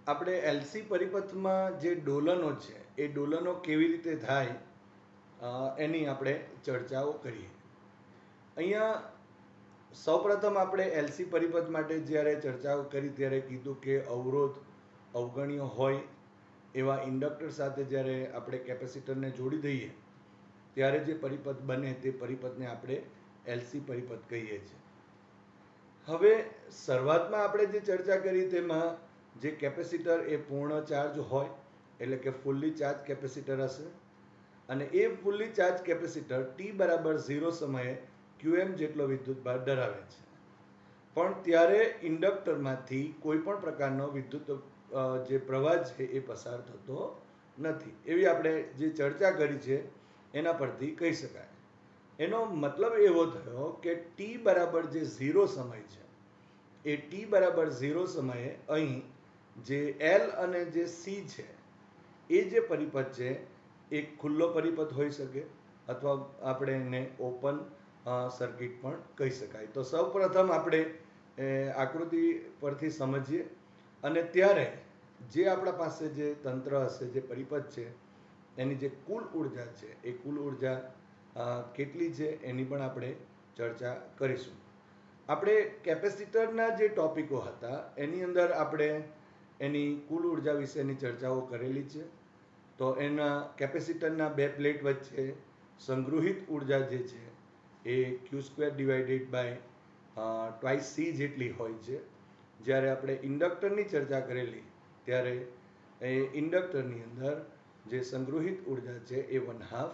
આપણે એલસી પરિપથમાં જે ડોલનો છે એ ડોલનો કેવી રીતે થાય એની આપણે ચર્ચાઓ કરીએ. અહીંયા સૌપ્રથમ આપણે એલસી પરિપથ માટે જ્યારે ચર્ચાઓ કરી ત્યારે કીધું કે અવરોધ અવગણ્ય હોય એવા ઇન્ડક્ટર સાથે જ્યારે આપણે કેપેસિટરને જોડી દઈએ ત્યારે જે પરિપથ બને તે પરિપથને આપણે એલસી પરિપથ કહીએ છીએ. હવે શરૂઆતમાં આપણે જે ચર્ચા કરી તેમાં જે કેપેસિટર એ પૂર્ણ ચાર્જ હોય એટલે કે ફૂલ્લી ચાર્જ કેપેસિટર હશે અને એ ફૂલ્લી ચાર્જ કેપેસિટર t બરાબર 0 સમયે QM જેટલો વિદ્યુતભાર ધરાવે છે. પણ ત્યારે ઇન્ડક્ટરમાંથી કોઈ પણ પ્રકારનો વિદ્યુત જે પ્રવાહ છે એ પસાર થતો નથી એવી આપણે જે ચર્ચા કરી છે એના પરથી કહી શકાય. એનો મતલબ એવો થયો કે t બરાબર જે 0 સમય છે એ t બરાબર 0 સમયે અહીં જે L અને જે C છે એ જે પરિપથ છે એક ખુલ્લો પરિપથ હોઈ શકે અથવા આપણે એને ઓપન સર્કિટ પણ કહી શકાય. તો સૌપ્રથમ આપણે આકૃતિ પરથી સમજીએ અને ત્યારે જે આપણા પાસે જે તંત્ર હશે જે પરિપથ છે એની જે કુલ ઉર્જા છે એ કુલ ઉર્જા કેટલી છે એની પણ આપણે ચર્ચા કરીશું. આપણે કેપેસિટરના જે ટોપિકો હતા એની અંદર આપણે એની કુલ ઉર્જા વિશેની ચર્ચાઓ કરેલી છે. તો એના કેપેસિટરના બે પ્લેટ વચ્ચે સંગૃહિત ઉર્જા જે છે એ Q² divided by twice C જેટલી હોય છે. જ્યારે આપણે ઇન્ડક્ટરની ચર્ચા કરેલી ત્યારે એ ઇન્ડક્ટરની અંદર જે સંગૃહિત ઉર્જા છે એ 1/2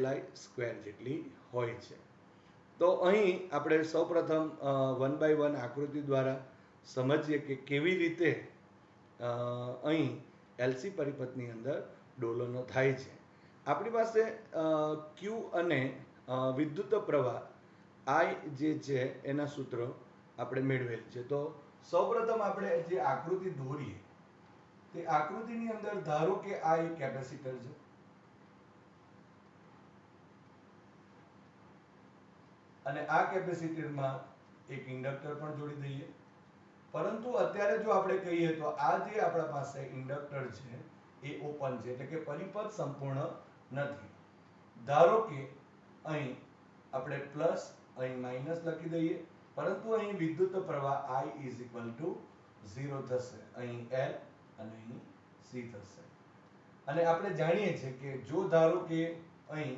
Li² જેટલી હોય છે. તો અહીં આપણે સૌપ્રથમ 1 by 1 આકૃતિ દ્વારા સમજીએ કે કેવી રીતે અહીં એલસી પરિપથની અંદર ડોલનો થાય છે. આપણી પાસે Q અને વિદ્યુત પ્રવાહ I જે છે એના સૂત્રો આપણે મેળવેલ છે. તો સૌપ્રથમ આપણે જે આકૃતિ દોરીએ તે આકૃતિની અંદર ધારો કે આ એક કેપેસિટર છે અને આ કેપેસિટરમાં એક ઇન્ડક્ટર પણ જોડી દઈએ. પરંતુ અત્યારે જો આપણે કહીએ તો આ જે આપણા પાસે ઇન્ડક્ટર છે એ ઓપન છે એટલે કે પરિપથ સંપૂર્ણ નથી. ધારો કે અહીં આપણે પ્લસ અહીં માઇનસ લખી દઈએ પરંતુ અહીં વિદ્યુત પ્રવાહ I 0 થશે. અહીં L અને અહીં C થશે. અને આપણે જાણીએ છીએ કે જો ધારો કે અહીં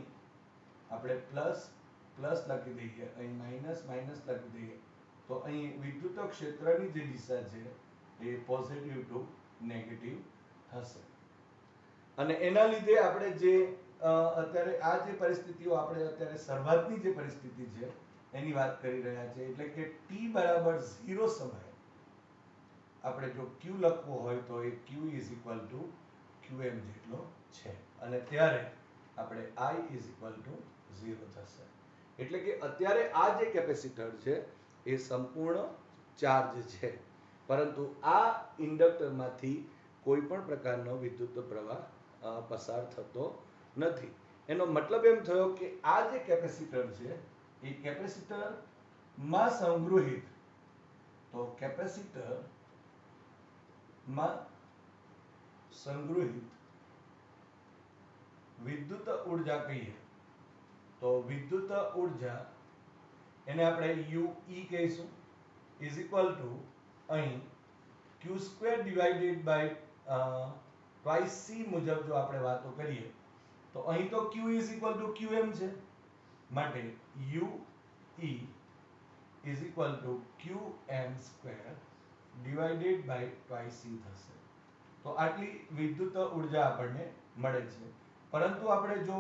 આપણે પ્લસ પ્લસ લખી દઈએ અહીં માઇનસ માઇનસ લખી દઈએ તો અહીં વિદ્યુત ક્ષેત્રની જે દિશા છે એ પોઝિટિવ ટુ નેગેટિવ થશે. અને એના લીધે આપણે જે અત્યારે આ જે પરિસ્થિતિઓ આપણે અત્યારે શરૂઆતની જે પરિસ્થિતિ છે એની વાત કરી રહ્યા છે એટલે કે t બરાબર 0 સમયે આપણે જો q લખવો હોય તો એ q QM જેટલો છે અને ત્યારે આપણે I 0 થશે. એટલે કે અત્યારે આ જે કેપેસિટર છે એ સંપૂર્ણ ચાર્જ છે પરંતુ આ ઇન્ડક્ટરમાંથી કોઈ પણ પ્રકારનો વિદ્યુત પ્રવાહ પસાર થતો નથી. એનો મતલબ એમ થયો કે આ જે કેપેસિટર છે એ કેપેસિટર માં સંગ્રહિત તો કેપેસિટર માં સંગ્રહિત વિદ્યુત ઉર્જા કહીએ તો વિદ્યુત ઉર્જા એને આપણે UE કહીશું ઇઝ ઇક્વલ ટુ અહીં Q² divided by twice C મુજબ જો આપણે વાતો કરીએ તો અહીં તો Q is equal to QM છે માટે UE is equal to QM² divided by twice C થશે. તો આટલી વિદ્યુત ઉર્જા આપણને મળે છે. પરંતુ આપણે જો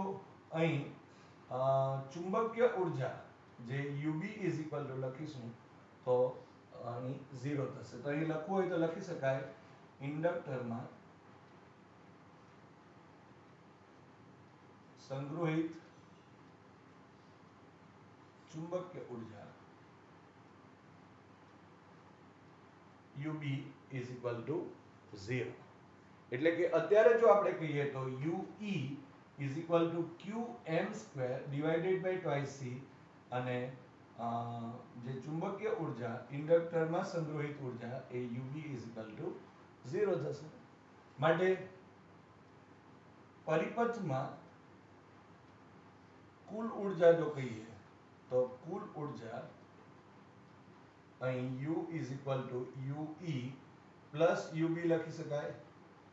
અહીં ચુંબકીય ઉર્જા જે UB ઇઝ ઇક્વલ ટુ લખીશું તો અહીં 0 થશે. તો અહીં લખવું હોય તો લખી શકાય ઇન્ડક્ટરમાં સંગ્રહિત ચુંબકીય ઉર્જા UB ઇઝ ઇક્વલ ટુ 0. એટલે કે અત્યારે જો આપણે કહીએ તો UE is equal to QM² divided by twice C અને જે ચુંબકીય ઉર્જા ઇન્ડક્ટરમાં સંગ્રહિત ઉર્જા એ UB ઇઝ ઇક્વલ ટુ 0 થશે. માટે પરિપથમાં કુલ ઊર્જા જો કહીએ તો કુલ ઊર્જા અહીં U is equal to UE plus UB લખી શકાય.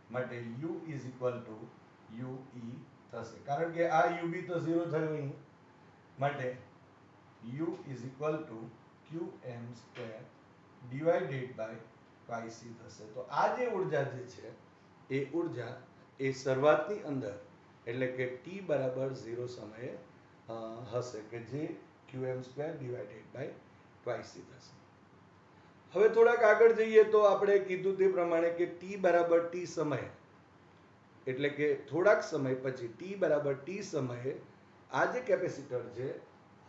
માટે U is equal to UE થશે, કારણ કે આ UB તો 0 થયો અહીં. માટે U is equal to QM square divided by pi c થશે. તો આ જે ઊર્જા જે છે એ ઊર્જા એ શરૂઆતની અંદર એટલે કે t બરાબર 0 સમયે હશે કે જે QM square divided by pi c થશે. હવે થોડાક આગળ જઈએ તો આપણે કીધું તે પ્રમાણે કે t બરાબર t સમયે એટલે કે થોડાક સમય પછી t બરાબર t સમયે આ જે કેપેસિટર છે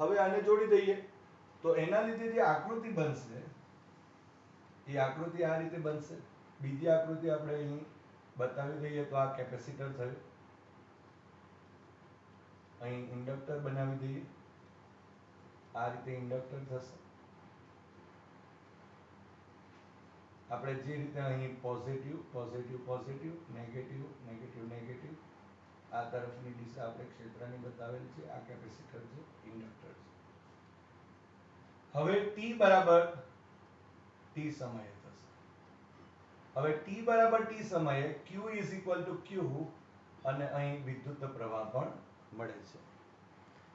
હવે આને જોડી દઈએ તો એના લીધે જે આકૃતિ બનશે એ આકૃતિ આ રીતે બનશે. બીજી આકૃતિ આપણે અહીં બતાવી દઈએ તો આ કેપેસિટર થયું. અહીં ઇન્ડક્ટર બનાવી દઈએ, આ રીતે ઇન્ડક્ટર થશે. આપણે જે રીતે અહીં positive positive positive negative negative negative આ તરફની દિશા આપણે ક્ષેત્રની બતાવેલ છે. આ કેપેસિટર છે, ઇન્ડક્ટર છે. હવે t બરાબર t સમયે થશે. હવે t બરાબર t સમયે q is equal to q અને અહીં વિદ્યુત પ્રવાહ પણ મળે છે.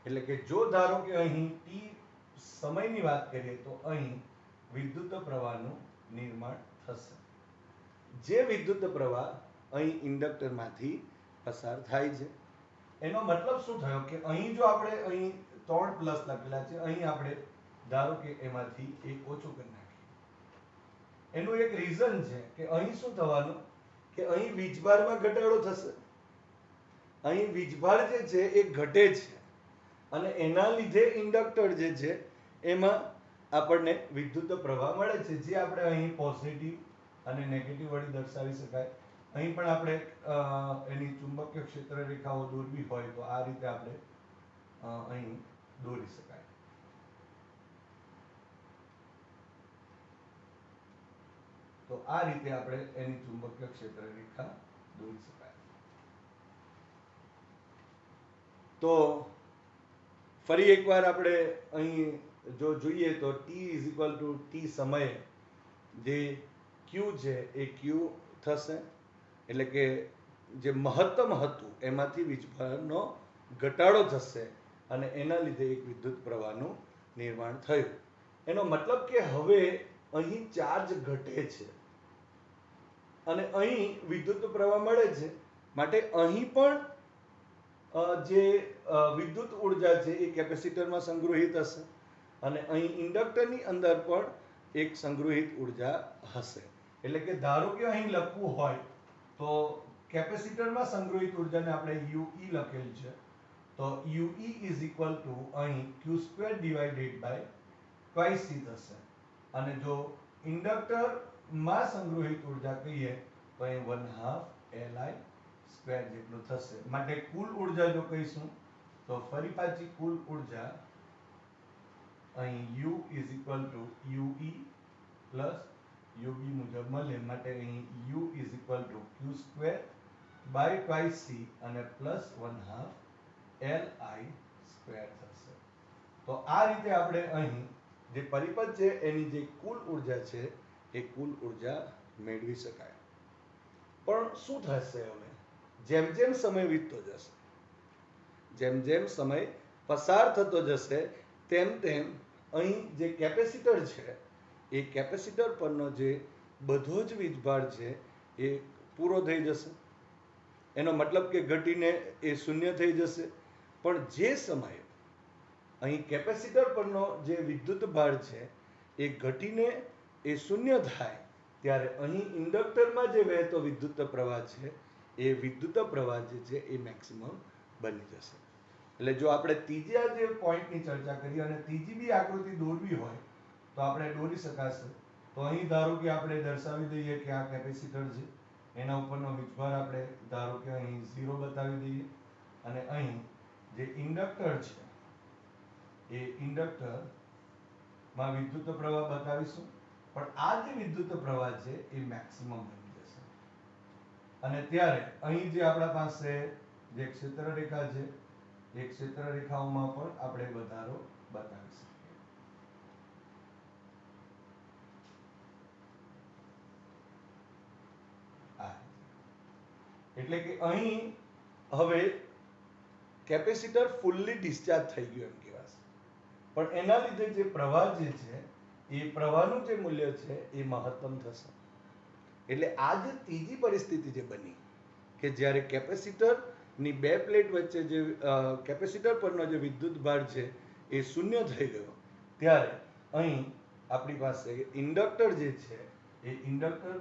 એટલે કે જો ધારો કે અહીં t સમયની વાત કરીએ તો અહીં વિદ્યુત પ્રવાહનું નિર્માણ થશે. જે વિદ્યુત પ્રવાહ અહીં ઇન્ડક્ટરમાંથી પસાર થાય છે એનો મતલબ શું થયો કે અહીં જો આપણે અહીં 3 પ્લસ લખેલા છે, અહીં આપણે ધારો કે એમાંથી એક ઓછું કરી નાખીએ. એનું એક રીઝન છે કે અહીં શું થવાનું કે અહીં વીજભારમાં ઘટાડો થશે. અહીં વીજભાર જે છે એ ઘટે છે અને એના લીધે ઇન્ડક્ટર જે છે એમાં આપણને વિદ્યુત પ્રવાહ મળે છે, જે આપણે અહીં પોઝિટિવ અને નેગેટિવ વડે દર્શાવી શકાય. અહીં પણ આપણે એની ચુંબકીય ક્ષેત્ર રેખાઓ દોરવી હોય તો આ રીતે આપણે અહીં દોરી શકાય. તો આ રીતે આપણે એની ચુંબકીય ક્ષેત્ર રેખા દોરી શકાય. તો ફરી એકવાર આપણે અહીં જો જોઈએ તો t is equal to t સમયે જે q છે એ q થશે. એટલે કે જે મહત્તમ હતું એમાંથી વીજભારનો ઘટાડો થશે અને એના લીધે એક વિદ્યુત પ્રવાહનું નિર્માણ થયું. એનો મતલબ કે હવે અહીં ચાર્જ ઘટે છે અને અહીં વિદ્યુત પ્રવાહ મળે છે. માટે અહીં પણ જે વિદ્યુત ઊર્જા છે એ કેપેસિટરમાં સંગ્રહિત હશે અને અહીં ઇન્ડક્ટરની અંદર પણ એક સંગ્રહિત ઊર્જા હશે. એટલે કે ધારો કે અહીં લખવું હોય તો કેપેસિટરમાં સંગ્રહિત ઊર્જાને આપણે UE લખેલ છે, તો UE is equal to અહીં q² divided by twice c થશે. અને જો ઇન્ડક્ટરમાં સંગ્રહિત ઊર્જા કહીએ તો અહીં 1/2 Li² જેટલું થશે. માટે કુલ ઊર્જા જો કહીશું તો ફરી પાછી કુલ ઊર્જા અહીં U is equal to UE plus UB મુજબ મળે. માટે અહીં U is equal to q² by twice c અને plus 1/2 Li² થશે. તો આ રીતે આપણે અહીં જે પરિપથ છે એની જે કુલ ઊર્જા છે એ કુલ ઊર્જા મેળવી શકાય. પણ શું થશે હવે જેમ જેમ સમય વીતતો જશે, જેમ જેમ સમય પસાર થતો જશે તેમ તેમ અહીં જે કેપેસિટર છે એ કેપેસિટર પરનો જે બધો જ વીજભાર છે એ પૂરો થઈ જશે. એનો મતલબ કે ઘટીને એ શૂન્ય થઈ જશે. પણ જે સમયે અહીં કેપેસિટર પરનો જે વિદ્યુત ભાર છે એ ઘટીને એ શૂન્ય થાય ત્યારે અહીં ઇન્ડક્ટરમાં જે વહેતો વિદ્યુત પ્રવાહ છે એ વિદ્યુત પ્રવાહ જે છે એ મેક્સિમમ બની જશે. એટલે જો આપણે ત્રીજા જે પોઈન્ટની ચર્ચા કરી અને ત્રીજી બી આકૃતિ દોરવી હોય તો આપણે દોરી શકાશે. તો અહીં ધારો કે આપણે દર્શાવી દઈએ કે આ કેપેસિટર છે, એના ઉપરનો વીજભાર આપણે ધારો કે અહીં 0 બતાવી દઈએ અને અહીં જે ઇન્ડક્ટર છે એ ઇન્ડક્ટરમાં વિદ્યુત પ્રવાહ બતાવીશું. પણ આ જે વિદ્યુત પ્રવાહ છે એ મેક્સિમમ બની જશે. અને ત્યારે અહીં જે આપણા પાસે જે ક્ષેત્ર રેખા છે એ ક્ષેત્ર રેખાઓમાં પણ આપણે વધારો બતાવી શકીએ. એટલે કે અહીં હવે કેપેસિટર ફૂલ્લી ડિસ્ચાર્જ થઈ ગયું એમ કહેવાશે, પણ એના લીધે જે પ્રવાહ જે છે એ પ્રવાહનું જે મૂલ્ય છે એ મહત્તમ થશે. એટલે આ જે ત્રીજી પરિસ્થિતિ જે બની કે જ્યારે કેપેસિટરની બે પ્લેટ વચ્ચે જે કેપેસિટર પરનો જે વિદ્યુત ભાર છે એ શૂન્ય થઈ ગયો, ત્યારે અહીં આપણી પાસે ઇન્ડક્ટર જે છે એ ઇન્ડક્ટર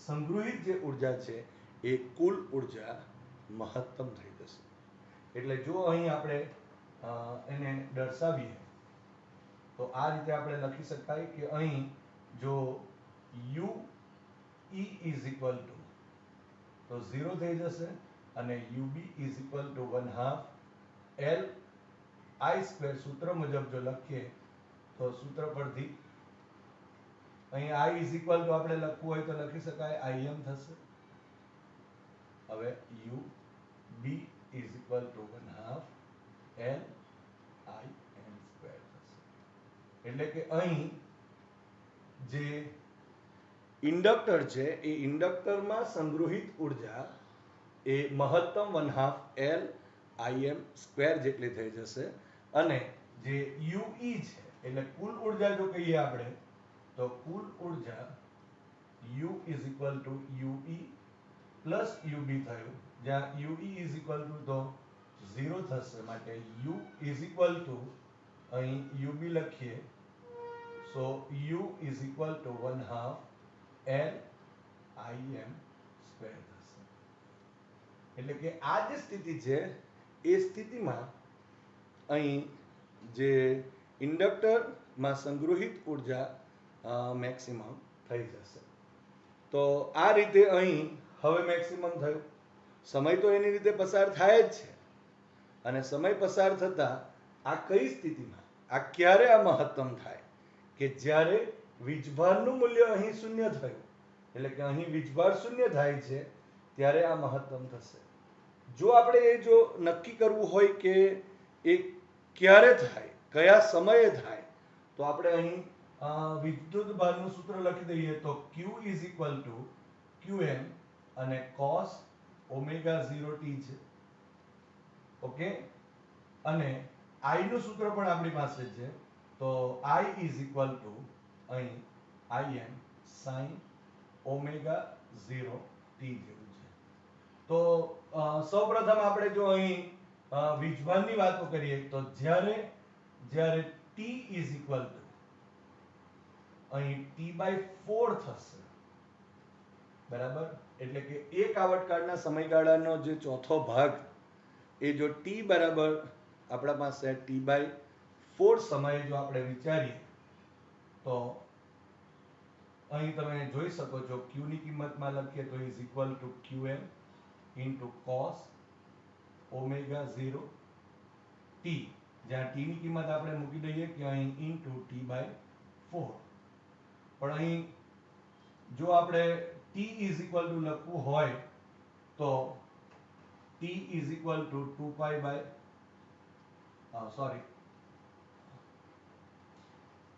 સંગ્રહિત જે ઉર્જા છે એ કુલ ઉર્જા મહત્તમ થઈ જશે. એટલે જો અહીં આપણે એને દર્શાવીએ તો આ રીતે આપણે લખી શકાય કે અહીં જો you E is equal to 0 થઈ જશે અને UB is equal to 1/2 L I square સૂત્ર મુજબ જો લખીએ તો સૂત્ર પરથી અહીં I is equal to આપણે લખવું હોય તો લખી શકાય IM થશે. હવે UB is equal to 1/2 L IM square થશે. એટલે કે અહીં જે ઇન્ડક્ટર છે એ ઇન્ડક્ટરમાં સંગ્રહિત ઉર્જા એ મહત્તમ 1/2 L IM સ્ક્વેર જેટલી થઈ જશે અને જે UE છે એટલે કુલ ઉર્જા જો કહીએ આપણે તો કુલ ઉર્જા U is equal to UE plus UB થયું, જ્યાં UE is equal to તો 0 થશે, માટે U is equal to અહીં UB લખીએ so U is equal to 1/2 L IM square થશે. એટલે કે આ જે સ્થિતિ છે એ સ્થિતિમાં અહીં જે ઇન્ડક્ટરમાં સંગ્રહિત ઉર્જા મેક્સિમમ થઈ જશે. તો આ રીતે અહીં હવે મેક્સિમમ થયું. સમય તો એની રીતે પસાર થાય જ છે અને સમય પસાર થતા આ કઈ સ્થિતિમાં, આ ક્યારે આ મહત્તમ થાય કે જ્યારે વીજભારનું મૂલ્ય અહીં શૂન્ય થયું, એટલે કે અહીં વીજભાર શૂન્ય થાય છે ત્યારે આ મહત્તમ થશે. જો આપણે એ જો નક્કી કરવું હોય કે એ ક્યારે થાય, કયા સમયે થાય, તો આપણે અહીં વિદ્યુત ભારનું સૂત્ર લખી દઈએ તો Q is equal to Qm અને cos omega 0t છે. ઓકે, અને I નું સૂત્ર પણ આપણી પાસે છે તો I is equal to અહીં Im sin omega 0t જેવું છે. તો સૌપ્રથમ આપણે જો અહીં વીજભારની વાતો કરીએ તો જ્યારે T is equal to અહીં T/4 થશે, બરાબર, એટલે કે એક આવર્તકાળના સમયગાળાનો જે ચોથો ભાગ એ જો T બરાબર આપણા પાસે T/4 સમયે જો આપણે વિચારીએ તો અહીં તમે જોઈ શકો છો Q ની કિંમતમાં લખીએ તો is equal to Qm into cos omega 0t, જ્યાં t ની કિંમત આપણે મૂકી દઈએ કે અહીં into T/4. પણ અહીં જો આપણે t is equal to લખવું હોય તો t is equal to 2 pi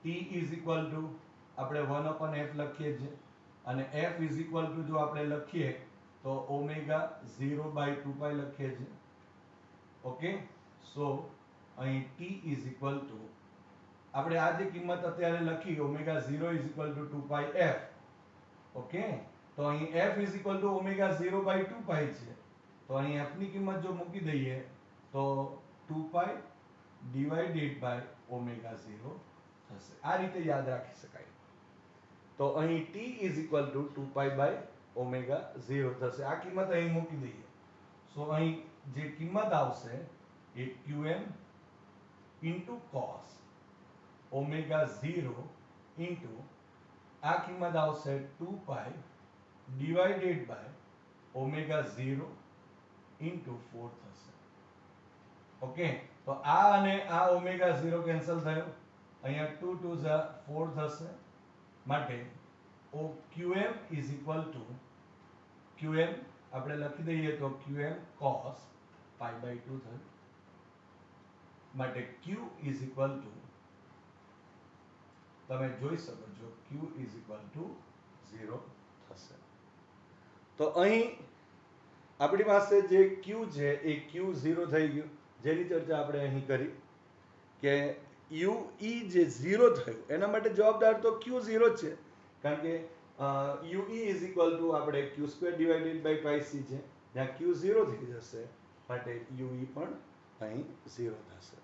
t is equal to આપણે 1/f લખીએ છીએ અને f is equal to જો આપણે લખીએ તો omega 0/2 pi લખીએ છીએ. ઓકે, સો અહીં t is equal to આપણે આ જે કિંમત અત્યારે લખી omega 0 is equal to 2 pi f. Okay, તો અહીં f is equal to omega 0/2 pi છે, તો અહીં f ની કિંમત જો મૂકી દઈએ તો 2 pi divided by omega 0 થશે. આ રીતે યાદ રાખી શકાય. તો અહીં t is equal to 2 pi by omega 0 થશે. આ કિંમત અહીં મૂકી દઈએ સો અહીં જે કિંમત આવશે એ Qm into cos omega 0 into આ કિંમત આવશે 2 pi divided by omega 0 into 4 થશે. ઓકે, તો આ અને આ omega 0 કેન્સલ થયો, અહીંયા 2 2 4 થશે, માટે Qm is equal to Qm આપણે લખી દઈએ તો qm cos pi by 2 થયું. માટે q is equal to, તમે જોઈ શકો છો q is equal to 0 થશે. તો અહીં આપણી પાસે જે q છે એ q 0 થઈ ગયું, જેની ચર્ચા આપણે અહીં કરી કે ue જે 0 થયું એના માટે જવાબદાર તો q 0 જ છે, કારણ કે ue is equal to આપણે q square divided by pi c છે, જ્યાં q 0 થઈ જશે માટે ue પણ અહીં 0 થશે.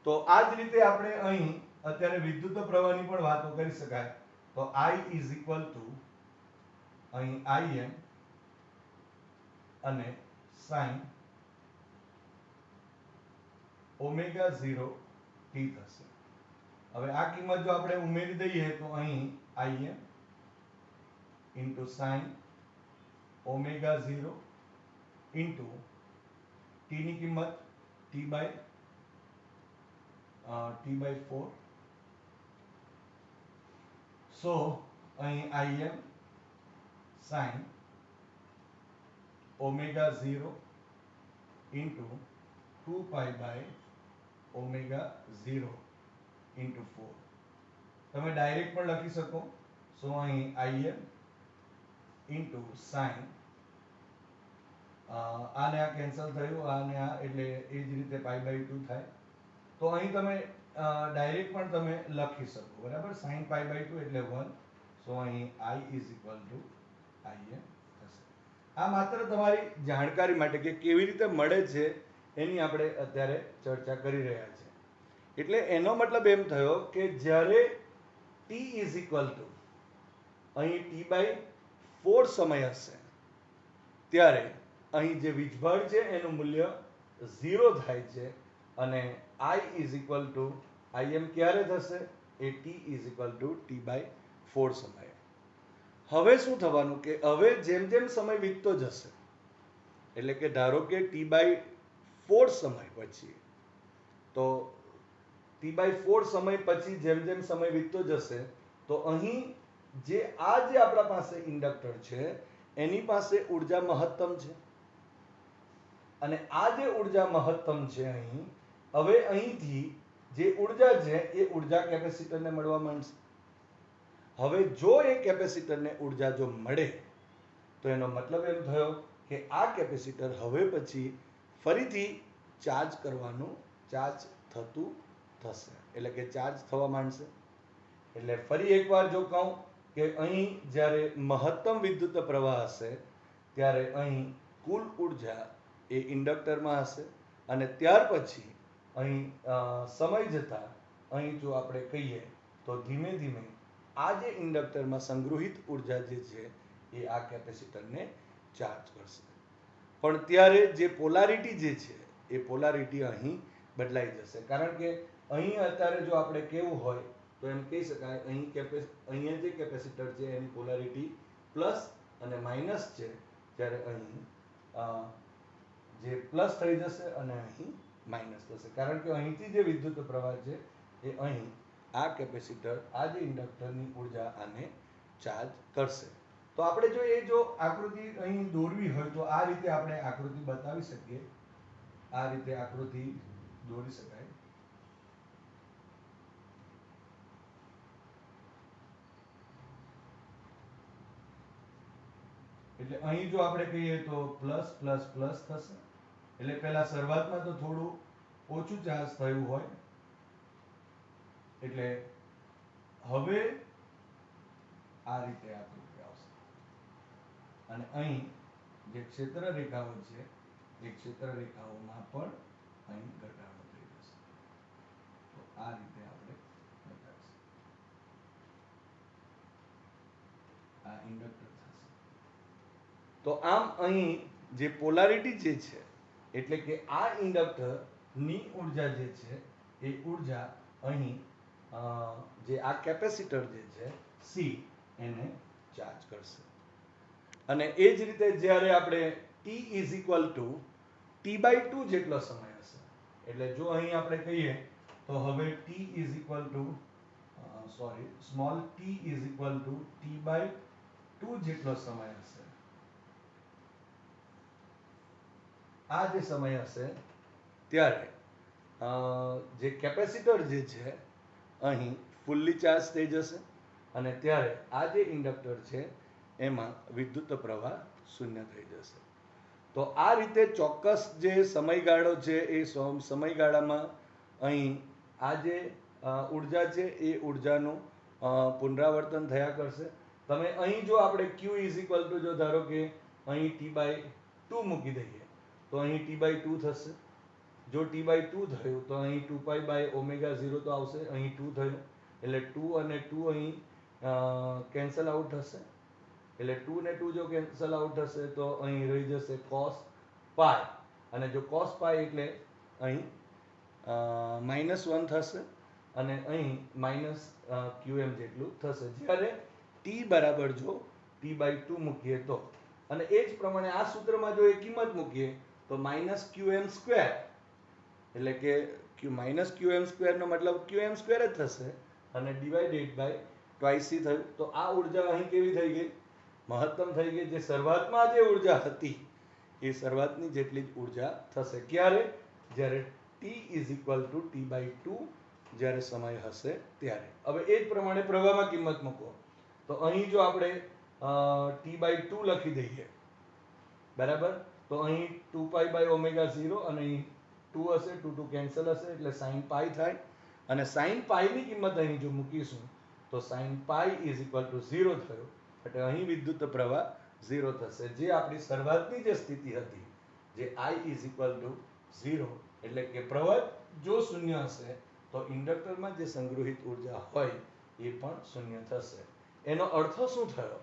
તો આ જ રીતે આપણે અહીં અત્યારે વિદ્યુત પ્રવાહની પણ વાતો કરી શકાય. તો I is equal to અહીં Im અને sin ઓમેગા 0 t થશે. હવે આ કિંમત જો આપણે ઉમેરી દઈએ તો અહીં Im into sin omega 0 into t ની કિંમત t by 4. સો અહીં Im sin omega 0 into 2 pi by omega 0 into 4. તમે ડાયરેક્ટ પણ લખી શકો. સો અહીં Im into sin, આને આ કેન્સલ થયું, આને આ, એટલે એ જ રીતે પાઈ બાય 2 થાય. તો અહીં તમે ડાયરેક્ટ પણ તમે લખી શકો, બરાબર. sin પાઈ બાય 2 એટલે 1. સો અહીં I is equal to Im થશે. આ માત્ર તમારી જાણકારી માટે કે કેવી રીતે મળે છે એની આપણે અત્યારે ચર્ચા કરી રહ્યા છીએ. એટલે એનો મતલબ એમ થયો કે જ્યારે t is equal to અહીં t by 4 સમય હશે ત્યારે અહીં જે વીજભાર છે એનું મૂલ્ય 0 થાય છે અને I is equal to Im ક્યારે થશે? એ t is equal to t by 4 સમયે. હવે શું થવાનું કે હવે જેમ જેમ સમય વીતતો જશે, એટલે કે ધારો કે t by 4 સમય પછી, તો t by 4 સમય પછી જેમ જેમ સમય વીતતો જશે તો અહીં જે આપણા પાસે ઇન્ડક્ટર છે એની પાસે ઉર્જા મહત્તમ છે, અને આ જે ઉર્જા મહત્તમ છે અહીં, હવે અહીંથી જે ઉર્જા છે એ ઉર્જા કેપેસિટરને મળવા માંડશે. હવે જો એ કેપેસિટરને ઉર્જા જો મળે તો એનો મતલબ એમ થયો કે આ કેપેસિટર હવે પછી ફરીથી ચાર્જ થતું થશે, એટલે કે ચાર્જ થવા માંડશે. એટલે ફરી એકવાર જો કહું કે અહીં જ્યારે મહત્તમ વિદ્યુત પ્રવાહ હશે ત્યારે અહીં કુલ ઉર્જા એ ઇન્ડક્ટરમાં હશે, અને ત્યાર પછી અહીં સમય જતા અહીં જો આપણે કહીએ તો ધીમે ધીમે આ જે ઇન્ડક્ટરમાં સંગ્રહિત ઉર્જા જે છે એ આ કેપેસિટરને ચાર્જ કરશે. પણ ત્યારે જે પોલારિટી જે છે એ પોલારિટી અહીં બદલાઈ જશે, કારણ કે અહીં અત્યારે જો આપણે કેવું હોય તો એમ કહી શકાય અહીંયા જે કેપેસિટર છે એની પોલારિટી પ્લસ અને માઇનસ છે, ત્યારે અહીં જે પ્લસ થઈ જશે અને અહીં માઇનસ થશે, કારણ કે અહીંથી જે વિદ્યુત પ્રવાહ છે એ અહીં આ કેપેસિટર, આ જે ઇન્ડક્ટરની ઉર્જા આને ચાર્જ કરશે. તો આપણે જો આકૃતિ અહીં દોરવી હોય તો આ રીતે આપણે આકૃતિ બતાવી શકીએ. આ રીતે આકૃતિ દોરી શકાય. એટલે અહીં જો આપણે કહીએ તો પ્લસ પ્લસ પ્લસ થશે, એટલે પહેલા શરૂઆતમાં તો થોડું ઓછું ચાર્જ થયું હોય, એટલે હવે આ રીતે આકૃતિ આવશે, અને અહીં જે ક્ષેત્ર રેખાઓ છે એ ક્ષેત્ર રેખાઓમાં પણ અહીં ઘટાડો થઈ જશે. તો આ રીતે આપણે બતાવીશું. આ ઇન્ડક્ટર થશે. તો આમ અહીં જે પોલારિટી જે છે, એટલે કે આ ઇન્ડક્ટરની ઉર્જા જે છે એ ઉર્જા અહીં જે આ કેપેસિટર જે છે C એને ચાર્જ કરશે. અને એ જ રીતે જ્યારે આપણે t is equal to t/2 જેટલો સમય હશે, એટલે જો અહીં આપણે કહીએ તો હવે t is equal to small t is equal to t/2 જેટલો સમય હશે, આ જે સમય હશે ત્યારે જે કેપેસિટર જે છે અહીં ફૂલ્લી ચાર્જ થઈ જશે અને ત્યારે આ જે ઇન્ડક્ટર છે એમાં વિદ્યુત પ્રવાહ શૂન્ય થઈ જશે. તો આ રીતે ચોક્કસ જે સમયગાળો છે એ સમયગાળામાં અહીં આ જે ઉર્જા છે એ ઉર્જાનું પુનરાવર્તન થયા કરશે. તમે અહીં જો આપણે Q ઇઝ ઇક્વલ ટુ જો ધારો કે અહીં T/2 મૂકી દઈએ તો અહીં T/2 થશે. જો T/2 થયું તો અહીં 2π/ω0 તો આવશે, અહીં 2 થયું એટલે 2 અને 2 અહીં કેન્સલ આઉટ થશે. એટલે 2 ને 2 જો કેન્સલ આઉટ થશે તો અહીં રહી જશે cos π અને જો cos π એટલે અહીં -1 થશે અને અહીં -qm જેટલું થશે જ્યારે t બરાબર જો T/2 મૂકીએ તો. અને એ જ પ્રમાણે આ સૂત્રમાં જો એ કિંમત મૂકીએ તો -qm², એટલે કે -qm² નો મતલબ qm² જ થશે અને ડિવાઇડેડ બાય ટ્વાઇસ થયું. તો આ ઉર્જા અહીં કેવી થઈ ગઈ? મહત્તમ થઈ ગઈ. જે શરૂઆતમાં જે ઉર્જા હતી એ શરૂઆતની જેટલી જ ઉર્જા થશે. ક્યારે? જ્યારે t = T/2 જ્યારે સમય હશે ત્યારે. હવે એ જ પ્રમાણે પ્રવાહમાં કિંમત મૂકો તો અહીં જો આપણે T/2 લખી દઈએ બરાબર, તો અહીં 2π/ω0 અને અહીં 2 હશે, 2 કેન્સલ હશે એટલે sin π થાય અને sin π ની કિંમત અહીં જો મૂકીશું તો sin π = 0 થયો એટલે અહીં વિદ્યુત પ્રવાહ 0 થશે. જે આપણી શરૂઆતની જે સ્થિતિ હતી જે I = 0 એટલે કે પ્રવાહ જો શૂન્ય હશે તો ઇન્ડક્ટરમાં જે સંગ્રહિત ઉર્જા હોય એ પણ શૂન્ય થશે. એનો અર્થ શું થયો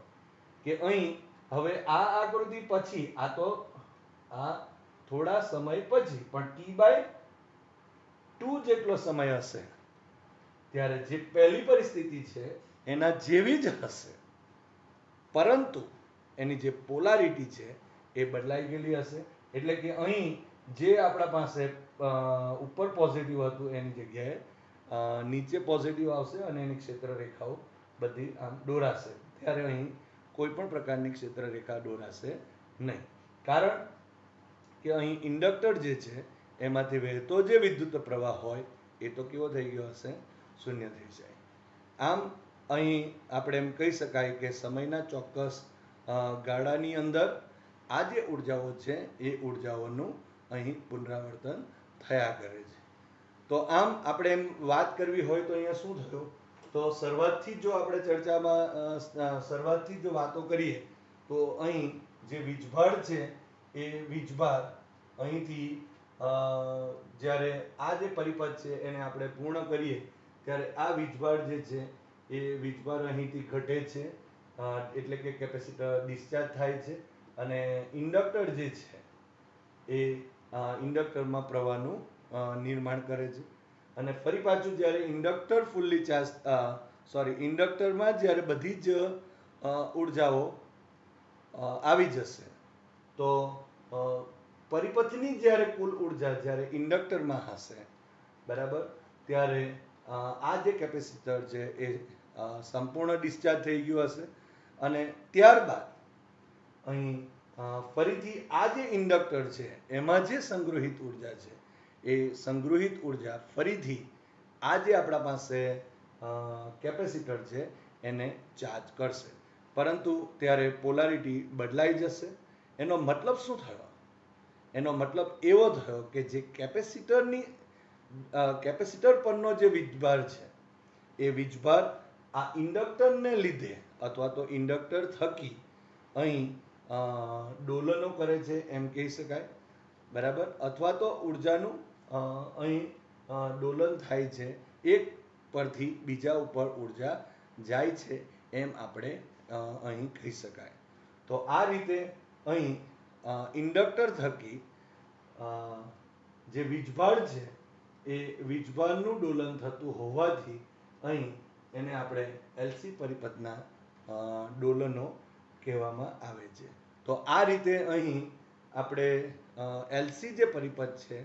કે અહીં હવે આ આકૃતિ પછી આ તો આ થોડા સમય પછી પણ T/2 જેટલો સમય હશે ત્યારે જે પહેલી પરિસ્થિતિ છે એના જેવી જ હશે, પરંતુ એની જે પોલારિટી છે એ બદલાઈ ગયેલી હશે. એટલે કે અહીં જે આપણા પાસે ઉપર પોઝિટિવ હતું એની જગ્યાએ નીચે પોઝિટિવ આવશે અને એની ક્ષેત્ર રેખાઓ બધી આમ દોરાશે. ત્યારે અહીં કોઈ પણ પ્રકારની ક્ષેત્ર રેખા દોરાશે નહીં, કારણ કે અહીં ઇન્ડક્ટર જે છે એમાંથી વહેતો જે વિદ્યુત પ્રવાહ હોય એ તો કેવો થઈ ગયો હશે? શૂન્ય થઈ જાય. આમ અહીં આપણે એમ કહી શકાય કે સમયના ચોક્કસ ગાળાની અંદર આ જે ઉર્જાઓ છે એ ઉર્જાઓનું અહીં પુનરાવર્તન થયા કરે છે. તો આમ આપણે એમ વાત કરવી હોય તો અહીંયા શું થયું? તો શરૂઆતથી જો આપણે ચર્ચામાં શરૂઆતથી જો વાતો કરીએ તો અહીં જે વીજભાર છે એ વીજભાર અહીંથી જ્યારે આ જે પરિપથ છે એને આપણે પૂર્ણ કરીએ ત્યારે આ વીજભાર જે છે એ વીજભાર અહીંથી ઘટે છે, એટલે કે કેપેસિટર ડિસ્ચાર્જ થાય છે અને ઇન્ડક્ટર જે છે એ ઇન્ડક્ટરમાં પ્રવાહનું નિર્માણ કરે છે. અને ફરી પાછું જ્યારે ઇન્ડક્ટર ફૂલ્લી ચાર્જ ઇન્ડક્ટરમાં જ્યારે બધી જ ઉર્જાઓ આવી જશે તો પરિપથની જ્યારે કુલ ઉર્જા જ્યારે ઇન્ડક્ટરમાં હશે બરાબર, ત્યારે આ જે કેપેસિટર છે એ સંપૂર્ણ ડિસ્ચાર્જ થઈ ગયું હશે અને ત્યારબાદ અહીં ફરીથી આ જે ઇન્ડક્ટર છે એમાં જે સંગ્રહિત ઉર્જા છે એ સંગ્રહિત ઉર્જા ફરીથી આ જે આપણા પાસે કેપેસિટર છે એને ચાર્જ કરશે, પરંતુ ત્યારે પોલારિટી બદલાઈ જશે. એનો મતલબ શું થયો? એનો મતલબ એવો થયો કે જે કેપેસિટર પરનો જે વીજભાર છે એ વીજભાર આ ઇન્ડક્ટરને લીધે અથવા તો ઇન્ડક્ટર થકી અહીં ડોલનો કરે છે એમ કહી શકાય બરાબર, અથવા તો ઉર્જાનું અહીં ડોલન થાય છે, એક પરથી બીજા ઉપર ઉર્જા જાય છે એમ આપણે અહીં કહી શકાય. તો આ રીતે અહીં ઇન્ડક્ટર થકી જે વીજભાર છે એ વીજભારનું ડોલન થતું હોવાથી અહીં એને આપણે એલસી પરિપથના ડોલનો કહેવામાં આવે છે. તો આ રીતે અહીં આપણે એલસી જે પરિપથ છે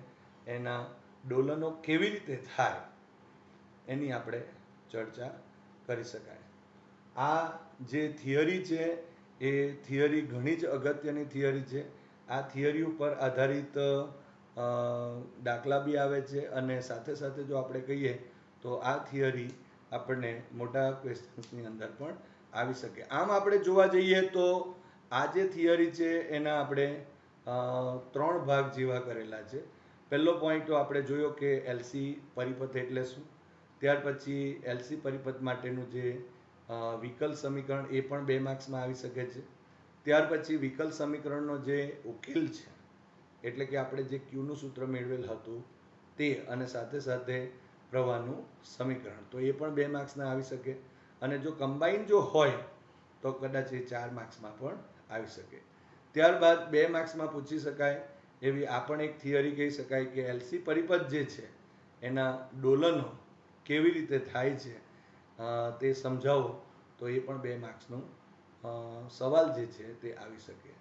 એના ડોલનો કેવી રીતે થાય એની આપણે ચર્ચા કરી શકાય. આ જે થિયરી છે એ થિયરી ઘણી જ અગત્યની થિયરી છે. આ થિયરી ઉપર આધારિત દાખલા બી આવે છે, અને સાથે સાથે જો આપણે કહીએ તો આ થિયરી આપણને મોટા ક્વેશ્ચન્સની અંદર પણ આવી શકે. આમ આપણે જોવા જઈએ તો આ જે થિયરી છે એના આપણે 3 ભાગ જેવા કરેલા છે. પહેલો પોઈન્ટ તો આપણે જોયો કે એલસી પરિપથ એટલે શું. ત્યાર પછી એલસી પરિપથ માટેનું જે વિકલ સમીકરણ એ પણ 2 માર્ક્સમાં આવી શકે છે. ત્યાર પછી વિકલ સમીકરણનો જે ઉકેલ છે, એટલે કે આપણે જે ક્યુનું સૂત્ર મેળવેલ હતું તે, અને સાથે સાથે પ્રવાહનું સમીકરણ, તો એ પણ 2 માર્ક્સના આવી શકે. અને જો કમ્બાઈન જો હોય તો કદાચ એ 4 માર્ક્સમાં પણ આવી શકે. ત્યારબાદ 2 માર્ક્સમાં પૂછી શકાય એવી આ પણ એક થિયરી કહી શકાય કે એલસી પરિપથ જે છે એના ડોલનો કેવી રીતે થાય છે તે સમજાવો, તો એ પણ 2 માર્ક્સનો સવાલ જે છે તે આવી શકે.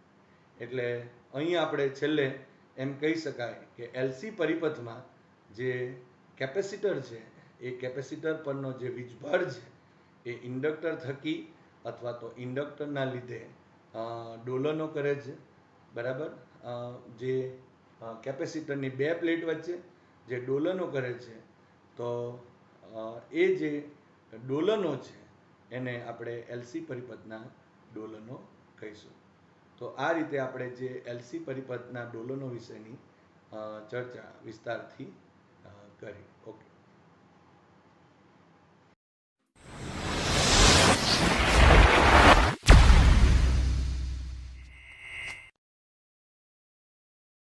એટલે અહીં આપણે છેલ્લે એમ કહી શકાય કે એલસી પરિપથમાં જે કેપેસિટર છે એ કેપેસિટર પરનો જે વીજભાર છે એ ઇન્ડક્ટર થકી અથવા તો ઇન્ડક્ટરના લીધે ડોલનો કરે છે. બરાબર. જે કેપેસિટરની 2 પ્લેટ વચ્ચે જે ડોલનો કરે છે, તો એ જે ડોલનો છે એને આપણે એલસી પરિપથના ડોલનો કહીશું. તો આ રીતે આપણે જે એલસી પરિપથના ડોલનો વિશેની ચર્ચા વિસ્તારથી કરી. ઓકે.